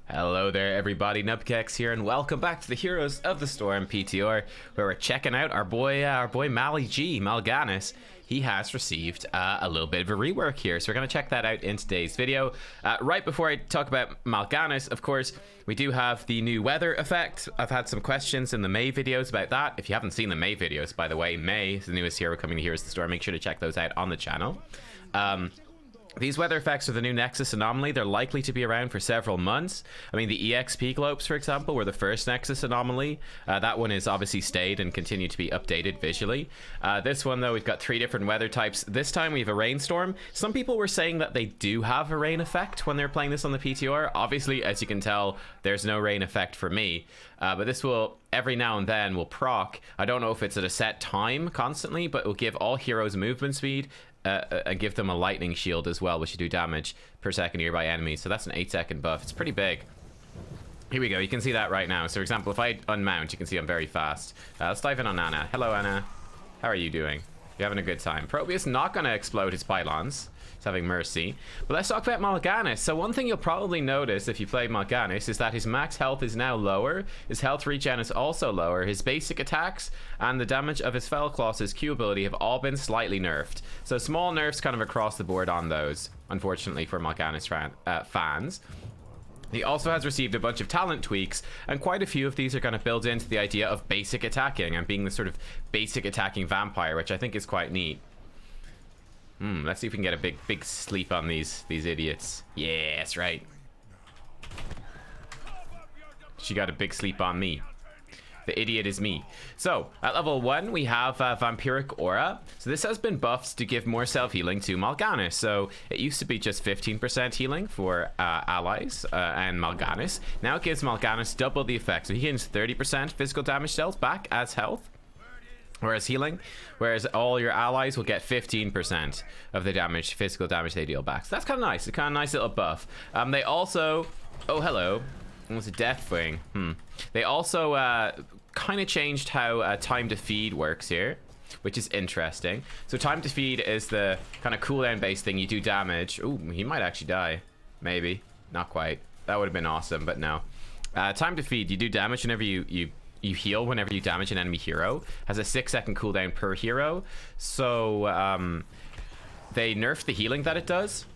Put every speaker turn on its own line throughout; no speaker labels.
Hello there everybody, Nubkeks here, and welcome back to the Heroes of the Storm PTR, where we're checking out our boy Ganis. He has received a little bit of a rework here, so we're going to check that out in today's video. Right before I talk about Ganis, of course, we do have the new weather effect. I've had some questions in the May videos about that. If you haven't seen the May videos, by the way, May is the newest hero coming to Heroes of the Storm. Make sure to check those out on the channel. These weather effects are the new Nexus anomaly. They're likely to be around for several months. I mean, the EXP globes, for example, were the first Nexus anomaly. That one is obviously stayed and continued to be updated visually. This one, though, we've got 3 different weather types. This time we have a rainstorm. Some people were saying that they do have a rain effect when they're playing this on the PTR. Obviously, as you can tell, there's no rain effect for me. But this will, every now and then, will proc. I don't know if it's at a set time constantly, but it will give all heroes movement speed. And give them a lightning shield as well, which should do damage per second nearby enemies. So that's an 8-second buff. It's pretty big. Here we go. You can see that right now. So, for example, if I unmount, you can see I'm very fast. Let's dive in on Anna. Hello, Anna. How are you doing? You having a good time? Proteus not going to explode his pylons. He's having mercy. But let's talk about Ganis. So one thing you'll probably notice if you play Ganis is that his max health is now lower. His health regen is also lower. His basic attacks and the damage of his Fell Claws, his Q ability, have all been slightly nerfed. So small nerfs kind of across the board on those, unfortunately, for Ganis fans. He also has received a bunch of talent tweaks, and quite a few of these are going to build into the idea of basic attacking and being the sort of basic attacking vampire, which I think is quite neat. Let's see if we can get a big sleep on these idiots. Yeah, that's right. She got a big sleep on me. The idiot is me. So, at level 1, we have Vampiric Aura. So this has been buffed to give more self-healing to Ganis. So, it used to be just 15% healing for allies and Ganis. Now it gives Ganis double the effect. So he gains 30% physical damage dealt back as health. Whereas healing, whereas all your allies will get 15% of the damage, physical damage they deal back. So that's kind of nice. It's kind of nice little buff. They also, oh hello, it was a death wing. They also kind of changed how time to feed works here, which is interesting. So time to feed is the kind of cooldown based thing. You do damage. Ooh, he might actually die. Maybe, not quite. That would have been awesome, but no. Time to feed. You do damage whenever you heal whenever you damage an enemy hero. Has a 6-second cooldown per hero. So they nerfed the healing that it does.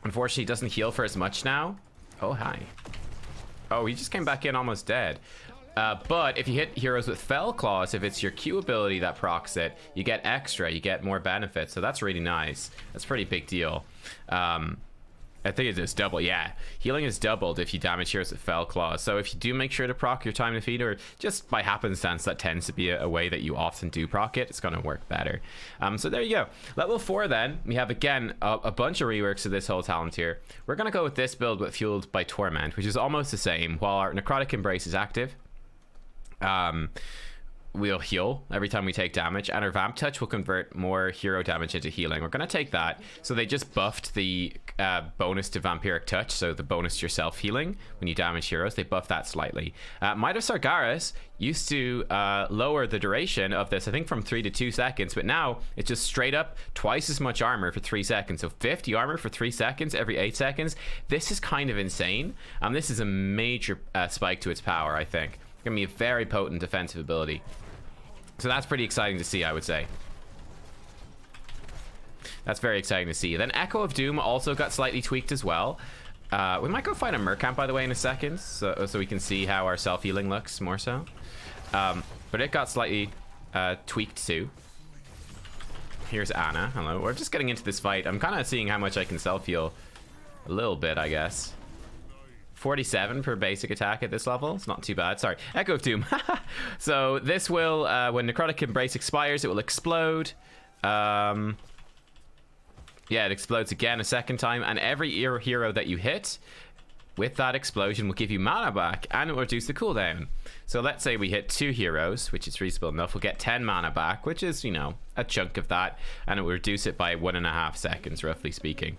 Unfortunately, it doesn't heal for as much now. Oh, hi. Oh, he just came back in almost dead. But if you hit heroes with Fell Claws, if it's your Q ability that procs it, you get extra, you get more benefits. So that's really nice. That's a pretty big deal. I think it's double, yeah. Healing is doubled if you damage heroes with Fell Claws. So if you do make sure to proc your time to feed, or just by happenstance, that tends to be a way that you often do proc it, it's going to work better. So there you go. Level 4 then, we have again a bunch of reworks of this whole talent here. We're going to go with this build but fueled by Torment, which is almost the same. While our Necrotic Embrace is active, we'll heal every time we take damage, and our Vamp Touch will convert more hero damage into healing. We're going to take that. So they just buffed the bonus to Vampiric Touch, so the bonus to your self-healing when you damage heroes. They buffed that slightly. Might of Sargeras used to lower the duration of this, I think from 3 to 2 seconds, but now it's just straight up twice as much armor for 3 seconds. So 50 armor for 3 seconds every 8 seconds. This is kind of insane. This is a major spike to its power, I think. It's going to be a very potent defensive ability. So that's pretty exciting to see, I would say. That's very exciting to see. Then Echo of Doom also got slightly tweaked as well. We might go find a Mercamp, by the way, in a second, so we can see how our self-healing looks more so. But it got slightly tweaked too. Here's Anna. Hello. We're just getting into this fight. I'm kind of seeing how much I can self-heal. A little bit, I guess. 47 per basic attack at this level. It's not too bad. Sorry. Echo of Doom. So this will, when Necrotic Embrace expires, it will explode. Yeah, it explodes again a second time, and every hero that you hit with that explosion will give you mana back, and it will reduce the cooldown. So let's say we hit 2 heroes, which is reasonable enough. We'll get 10 mana back, which is, you know, a chunk of that, and it will reduce it by 1.5 seconds, roughly speaking.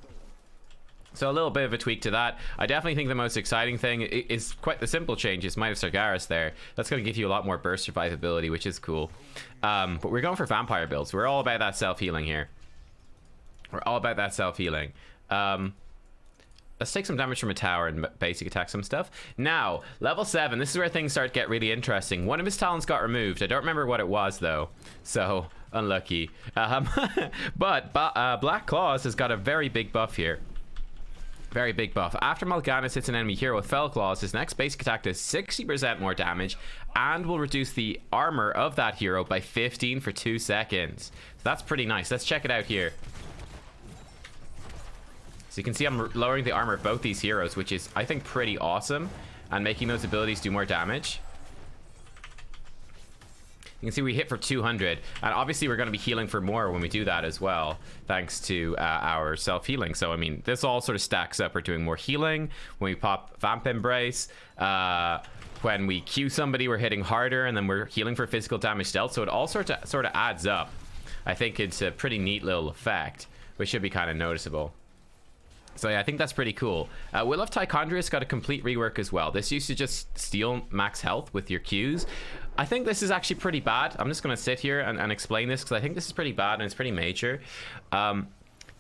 So a little bit of a tweak to that. I definitely think the most exciting thing is quite the simple changes. Might of Sargeras there. That's going to give you a lot more burst survivability, which is cool. But we're going for vampire builds. We're all about that self-healing here. We're all about that self-healing. let's take some damage from a tower and basic attack some stuff. Now, level 7, this is where things start to get really interesting. One of his talents got removed. I don't remember what it was, though. So, unlucky. But Black Claws has got a very big buff here. Very big buff. After Ganis hits an enemy hero with Fell Claws, his next basic attack does 60% more damage and will reduce the armor of that hero by 15 for 2 seconds. So that's pretty nice. Let's check it out here. So you can see I'm lowering the armor of both these heroes, which is, I think, pretty awesome, and making those abilities do more damage. You can see we hit for 200, and obviously we're going to be healing for more when we do that as well, thanks to our self-healing. So, I mean, this all sort of stacks up. We're doing more healing. When we pop Vamp Embrace, when we Q somebody, we're hitting harder, and then we're healing for physical damage dealt. So it all sort of adds up. I think it's a pretty neat little effect, which should be kind of noticeable. So yeah, I think that's pretty cool. Will of Tichondrius got a complete rework as well. This used to just steal max health with your Qs. I think this is actually pretty bad. I'm just going to sit here and explain this, because I think this is pretty bad and it's pretty major.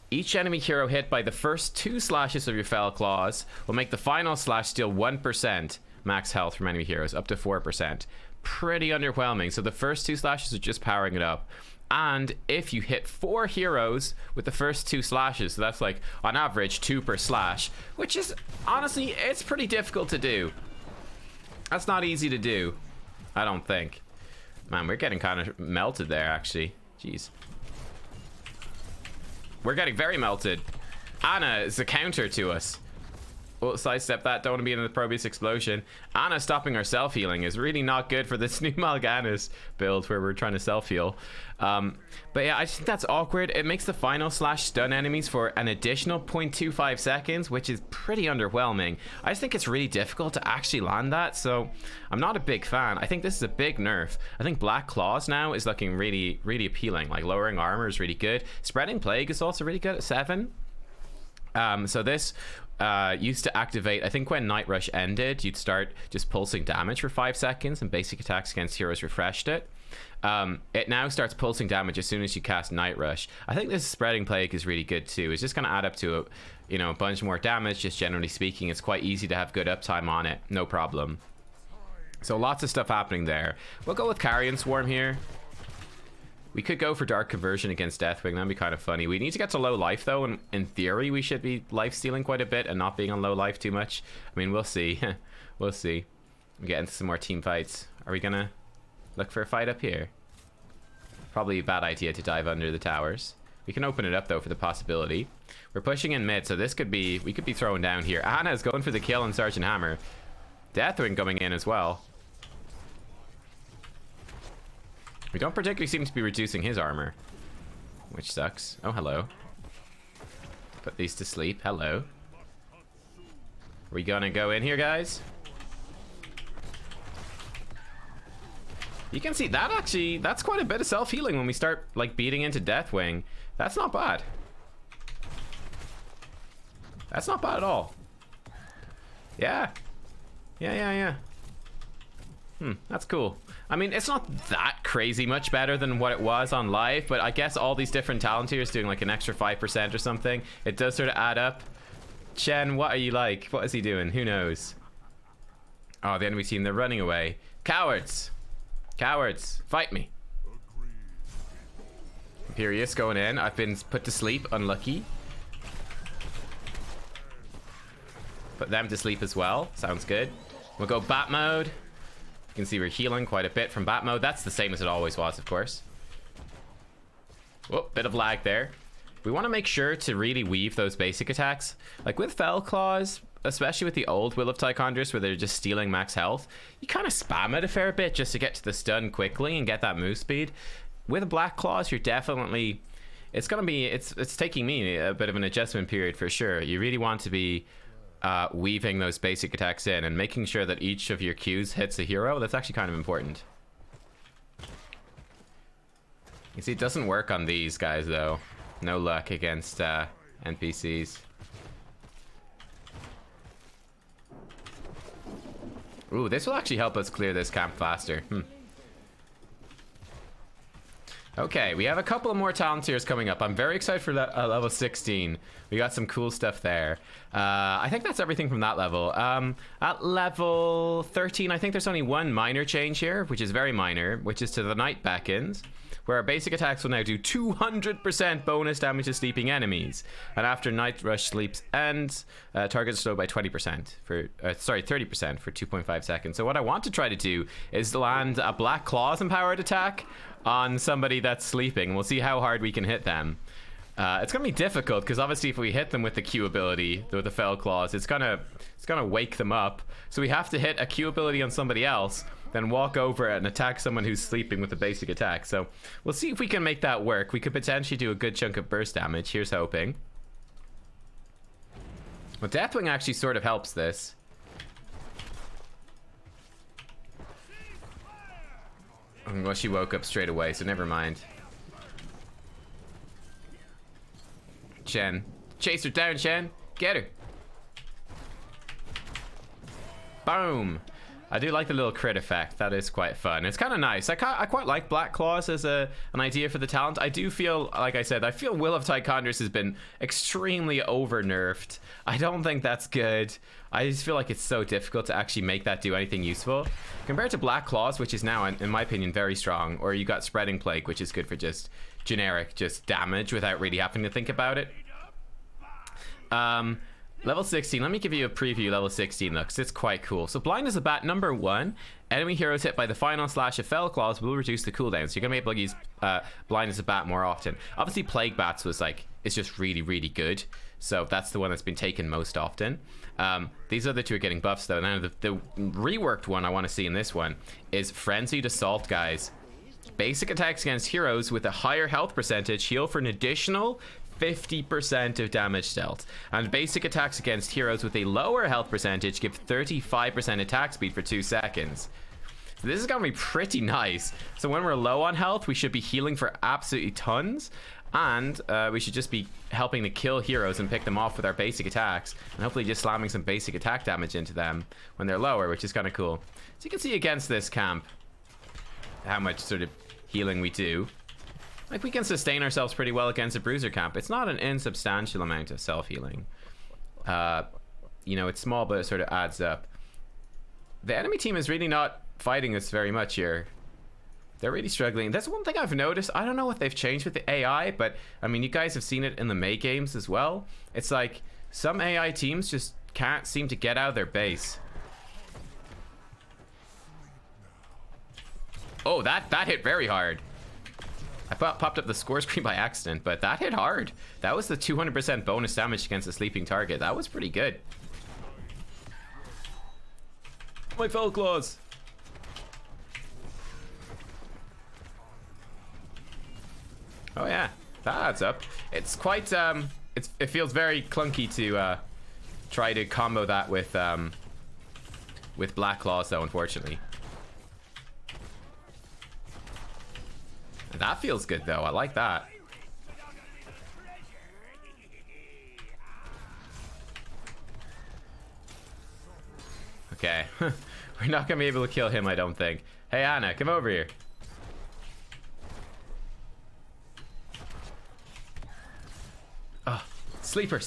Each enemy hero hit by the first 2 slashes of your Fell Claws will make the final slash steal 1% max health from enemy heroes, up to 4%. Pretty underwhelming. So the first 2 slashes are just powering it up. And if you hit 4 heroes with the first 2 slashes, so that's like on average 2 per slash, which is honestly, it's pretty difficult to do. That's not easy to do, I don't think. Man, we're getting kind of melted there, actually. Jeez. We're getting very melted. Anna is a counter to us. We'll sidestep that. Don't want to be in the Probius explosion. Anna stopping our self-healing is really not good for this new Ganis build where we're trying to self-heal. But yeah, I just think that's awkward. It makes the final slash stun enemies for an additional 0.25 seconds, which is pretty underwhelming. I just think it's really difficult to actually land that, so I'm not a big fan. I think this is a big nerf. I think Black Claws now is looking really, really appealing. Like, lowering armor is really good. Spreading Plague is also really good at 7. So this used to activate, I think when Night Rush ended, you'd start just pulsing damage for 5 seconds, and basic attacks against heroes refreshed it. It now starts pulsing damage as soon as you cast Night Rush. I think this Spreading Plague is really good too. It's just going to add up to a bunch more damage. Just generally speaking, it's quite easy to have good uptime on it, no problem. So lots of stuff happening there. We'll go with Carrion Swarm here. We could go for Dark Conversion against Deathwing. That'd be kind of funny. We need to get to low life, though, and in theory, we should be life-stealing quite a bit and not being on low life too much. I mean, we'll see. We'll see. We get into some more team fights. Are we gonna look for a fight up here? Probably a bad idea to dive under the towers. We can open it up, though, for the possibility. We're pushing in mid, so this could be... we could be throwing down here. Anna's going for the kill on Sergeant Hammer. Deathwing coming in as well. We don't particularly seem to be reducing his armor, which sucks. Oh, hello. Put these to sleep. Hello. Are we gonna go in here, guys? You can see that actually, that's quite a bit of self-healing when we start like beating into Deathwing. That's not bad. That's not bad at all. Yeah. Yeah. That's cool. I mean, it's not that crazy much better than what it was on live, but I guess all these different talent tiers doing like an extra 5% or something, it does sort of add up. Chen, what are you like? What is he doing? Who knows? Oh, the enemy team, they're running away. Cowards! Cowards! Fight me! Imperius going in. I've been put to sleep. Unlucky. Put them to sleep as well. Sounds good. We'll go bat mode. You can see we're healing quite a bit from bat mode. That's the same as it always was, of course. Whoop, bit of lag there. We want to make sure to really weave those basic attacks. Like with Fell Claws, especially with the old Will of Tichondrius where they're just stealing max health, you kind of spam it a fair bit just to get to the stun quickly and get that move speed. With Black Claws, you're definitely... it's going to be... it's taking me a bit of an adjustment period for sure. You really want to be... weaving those basic attacks in and making sure that each of your Qs hits a hero. That's actually kind of important. You see, it doesn't work on these guys though. No luck against NPCs. Ooh, this will actually help us clear this camp faster. Okay, we have a couple more talent tiers coming up. I'm very excited for that level 16. We got some cool stuff there. I think that's everything from that level. At level 13, I think there's only one minor change here, which is very minor, which is to the Night Beckons, where our basic attacks will now do 200% bonus damage to sleeping enemies. And after Night Rush sleeps ends, targets are slowed by 20% for, 30% for 2.5 seconds. So what I want to try to do is land a Black Claws empowered attack on somebody that's sleeping. We'll see how hard we can hit them. It's gonna be difficult because obviously if we hit them with the Q ability, with the Fell Claws, it's gonna wake them up. So we have to hit a Q ability on somebody else, then walk over and attack someone who's sleeping with a basic attack. So we'll see if we can make that work. We could potentially do a good chunk of burst damage. Here's hoping. Well, Deathwing actually sort of helps this. Well, she woke up straight away, so never mind. Shen. Chase her down, Shen. Get her. Boom. I do like the little crit effect. That is quite fun. It's kind of nice. I quite like Black Claws as an idea for the talent. I do feel, like I said, I feel Will of Tichondris has been extremely over-nerfed. I don't think that's good. I just feel like it's so difficult to actually make that do anything useful. Compared to Black Claws, which is now, in my opinion, very strong, or you got Spreading Plague, which is good for just generic, just damage without really having to think about it. Level 16, let me give you a preview. Level 16 looks, it's quite cool. So blind as a bat, number 1, enemy heroes hit by the final slash of Fell Claws will reduce the cooldown, so you're gonna be able to use blind as a bat more often. Obviously Plague Bats was like, it's just really, really good, so that's the one that's been taken most often. These other two are getting buffs though. Now the reworked one I want to see in this one is Frenzied Assault, guys. Basic attacks against heroes with a higher health percentage heal for an additional 50% of damage dealt, and basic attacks against heroes with a lower health percentage give 35% attack speed for 2 seconds. So this is gonna be pretty nice. So when we're low on health, we should be healing for absolutely tons, and we should just be helping to kill heroes and pick them off with our basic attacks, and hopefully just slamming some basic attack damage into them when they're lower, which is kind of cool. So you can see against this camp how much sort of healing we do. Like, we can sustain ourselves pretty well against a bruiser camp. It's not an insubstantial amount of self-healing. You know, it's small, but it sort of adds up. The enemy team is really not fighting us very much here. They're really struggling. That's one thing I've noticed. I don't know what they've changed with the AI, but, I mean, you guys have seen it in the May games as well. It's like, some AI teams just can't seem to get out of their base. Oh, that hit very hard. I popped up the score screen by accident, but that hit hard. That was the 200% bonus damage against a sleeping target. That was pretty good. My Fell Claws. Oh yeah, that adds up. It's quite, it feels very clunky to try to combo that with Black Claws though, unfortunately. That feels good though, I like that. Okay, we're not gonna be able to kill him, I don't think. Hey Anna, come over here. Oh, sleeper.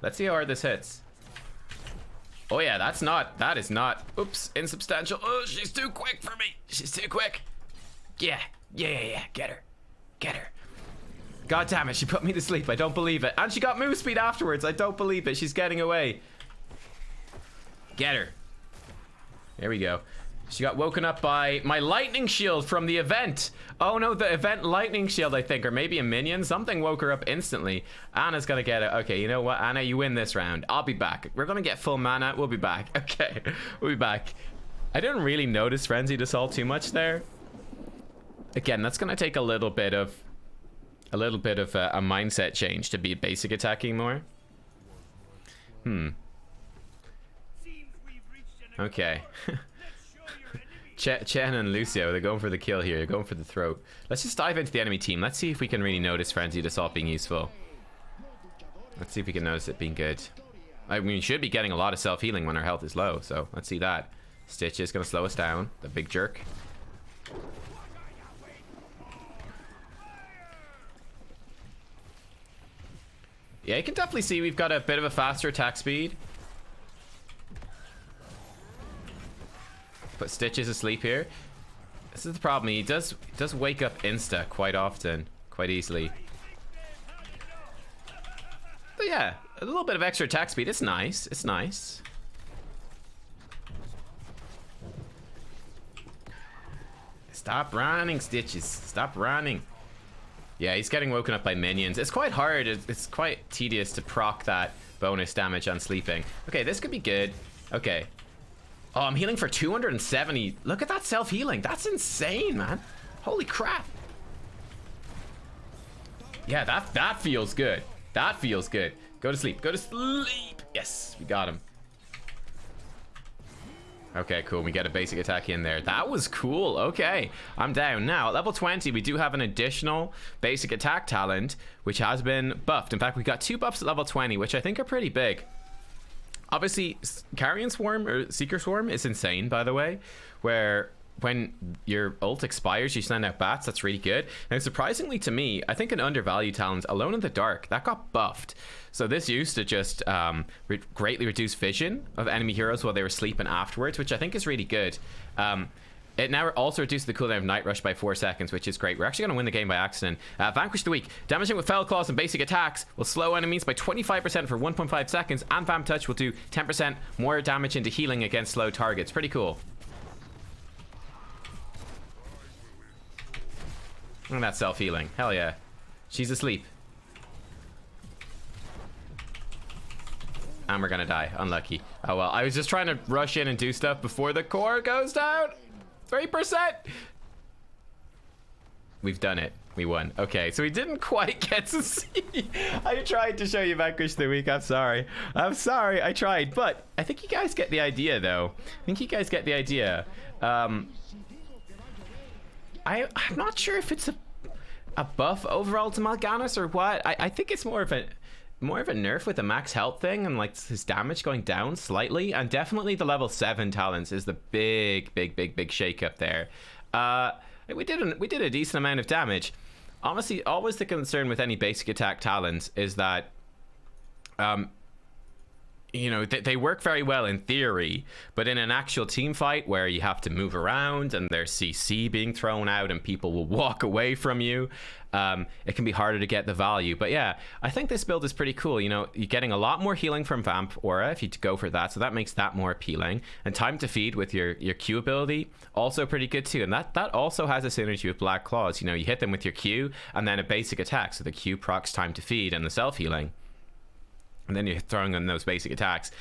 Let's see how hard this hits. Oh yeah, that is not, oops, insubstantial. Oh, she's too quick for me. She's too quick. Yeah, get her. God damn it, she put me to sleep, I don't believe it. And she got move speed afterwards, I don't believe it. She's getting away. Get her. There we go. She got woken up by my lightning shield from the event. Oh no, the event lightning shield, I think, or maybe a minion. Something woke her up instantly. Anna's gonna get it. Okay, you know what, Anna, you win this round. I'll be back. We're gonna get full mana, we'll be back. Okay, we'll be back. I didn't really notice Frenzied Assault too much there. Again, that's gonna take a little bit of a mindset change to be basic attacking more. Okay. Chen and Lucio, they're going for the kill here. They're going for the throat. Let's just dive into the enemy team. Let's see if we can really notice Frenzied Assault being useful. Let's see if we can notice it being good. I mean, we should be getting a lot of self-healing when our health is low, so let's see that. Stitch is gonna slow us down. The big jerk. Yeah, you can definitely see we've got a bit of a faster attack speed. Put Stitches asleep here. This is the problem. He does wake up insta quite often, quite easily. But yeah, a little bit of extra attack speed. It's nice. It's nice. Stop running, Stitches. Stop running. Yeah, he's getting woken up by minions. It's quite hard. It's quite tedious to proc that bonus damage on sleeping. Okay, this could be good. Okay. Oh, I'm healing for 270. Look at that self-healing. That's insane, man. Holy crap. Yeah, that feels good. That feels good. Go to sleep. Go to sleep. Yes, we got him. Okay, cool. We get a basic attack in there. That was cool. Okay, I'm down. Now, at level 20, we do have an additional basic attack talent, which has been buffed. In fact, we got 2 buffs at level 20, which I think are pretty big. Obviously, Carrion Swarm or Seeker Swarm is insane, by the way, where when your ult expires, you send out bats. That's really good. Now, surprisingly to me, I think an undervalued talent, Alone in the Dark, that got buffed. So this used to just greatly reduce vision of enemy heroes while they were sleeping afterwards, which I think is really good. It now also reduces the cooldown of Night Rush by 4 seconds, which is great. We're actually going to win the game by accident. Vanquish the Weak. Damaging with Fell Claws and basic attacks will slow enemies by 25% for 1.5 seconds, and Vamp Touch will do 10% more damage into healing against slow targets. Pretty cool. Look at that self-healing. Hell yeah. She's asleep. And we're gonna die. Unlucky. Oh well, I was just trying to rush in and do stuff before the core goes down. 3%. We've done it. We won. Okay, so we didn't quite get to see. I tried to show you Vanquish the Weak. I'm sorry. I'm sorry. I tried, but I think you guys get the idea, though. I think you guys get the idea. I'm not sure if it's a buff overall to Ganis or what. I think it's more of a nerf with the max health thing and like his damage going down slightly, and definitely the level 7 talents is the big shake up there. We did a decent amount of damage. Honestly, always the concern with any basic attack talents is that you know, they work very well in theory, but in an actual team fight where you have to move around and there's CC being thrown out and people will walk away from you, it can be harder to get the value. But yeah, I think this build is pretty cool. You know, you're getting a lot more healing from Vamp Aura if you go for that, so that makes that more appealing. And time to feed with your Q ability, also pretty good too. And that also has a synergy with Black Claws. You know, you hit them with your Q and then a basic attack, so the Q procs time to feed and the self-healing. And then you're throwing in those basic attacks.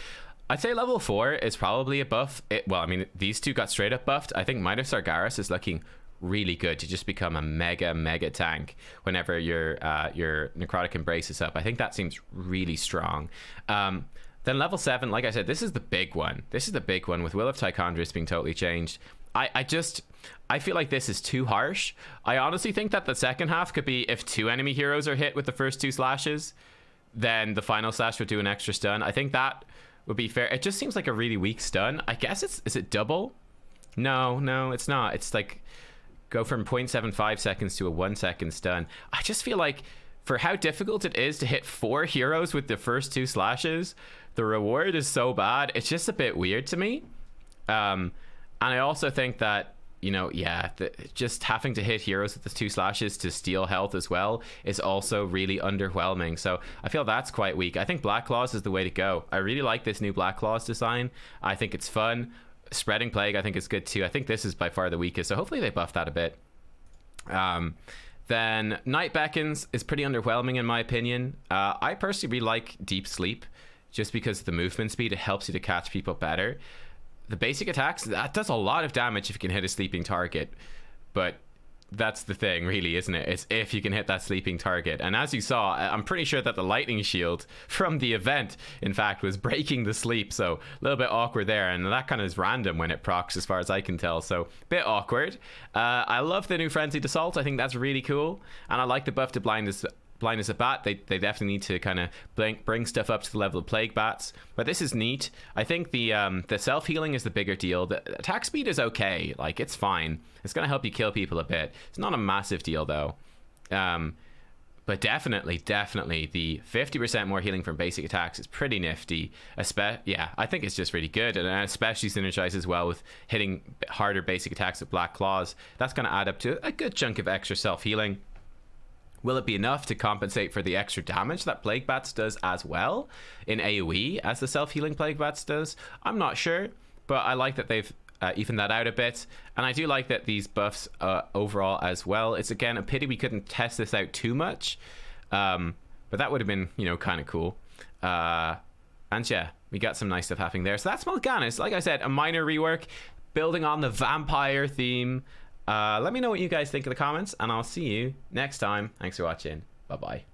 I'd say level 4 is probably a buff. Well, I mean, these two got straight up buffed. I think Might of Sargeras is looking really good to just become a mega tank whenever your Necrotic Embrace is up. I think that seems really strong. Then level 7, like I said, this is the big one. This is the big one with Will of Tichondrius being totally changed. I feel like this is too harsh. I honestly think that the second half could be if 2 enemy heroes are hit with the first 2 slashes, then the final slash would do an extra stun. I think that would be fair. It just seems like a really weak stun. I guess is it double? No, it's not. It's like go from 0.75 seconds to a 1 second stun. I just feel like for how difficult it is to hit 4 heroes with the first 2 slashes, the reward is so bad. It's just a bit weird to me. And I also think that, you know, yeah, just having to hit heroes with the 2 slashes to steal health as well is also really underwhelming. So I feel that's quite weak. I think Black Claws is the way to go. I really like this new Black Claws design. I think it's fun. Spreading Plague I think is good too. I think this is by far the weakest, so hopefully they buff that a bit. Then Night Beckons is pretty underwhelming in my opinion. I personally really like Deep Sleep just because of the movement speed. It helps you to catch people better. The basic attacks, that does a lot of damage if you can hit a sleeping target, but that's the thing really, isn't it? It's if you can hit that sleeping target. And as you saw, I'm pretty sure that the lightning shield from the event in fact was breaking the sleep, so a little bit awkward there, and that kind of is random when it procs as far as I can tell, so bit awkward. I love the new Frenzied Assault. I think that's really cool, and I like the buff to Blindness of Bat. They definitely need to kind of bring stuff up to the level of Plague Bats, but this is neat. I think the self-healing is the bigger deal. The attack speed is okay, like it's fine. It's gonna help you kill people a bit. It's not a massive deal though. But definitely the 50% more healing from basic attacks is pretty nifty. Yeah, I think it's just really good, and especially synergizes well with hitting harder basic attacks with Black Claws. That's going to add up to a good chunk of extra self-healing. Will it be enough to compensate for the extra damage that Plague Bats does as well in AoE as the self-healing Plague Bats does? I'm not sure, but I like that they've even that out a bit, and I do like that these buffs overall as well. It's again a pity we couldn't test this out too much, but that would have been, you know, kind of cool. And yeah, we got some nice stuff happening there. So that's Ganis. Like I said, a minor rework building on the vampire theme. Let me know what you guys think in the comments, and I'll see you next time. Thanks for watching. Bye bye.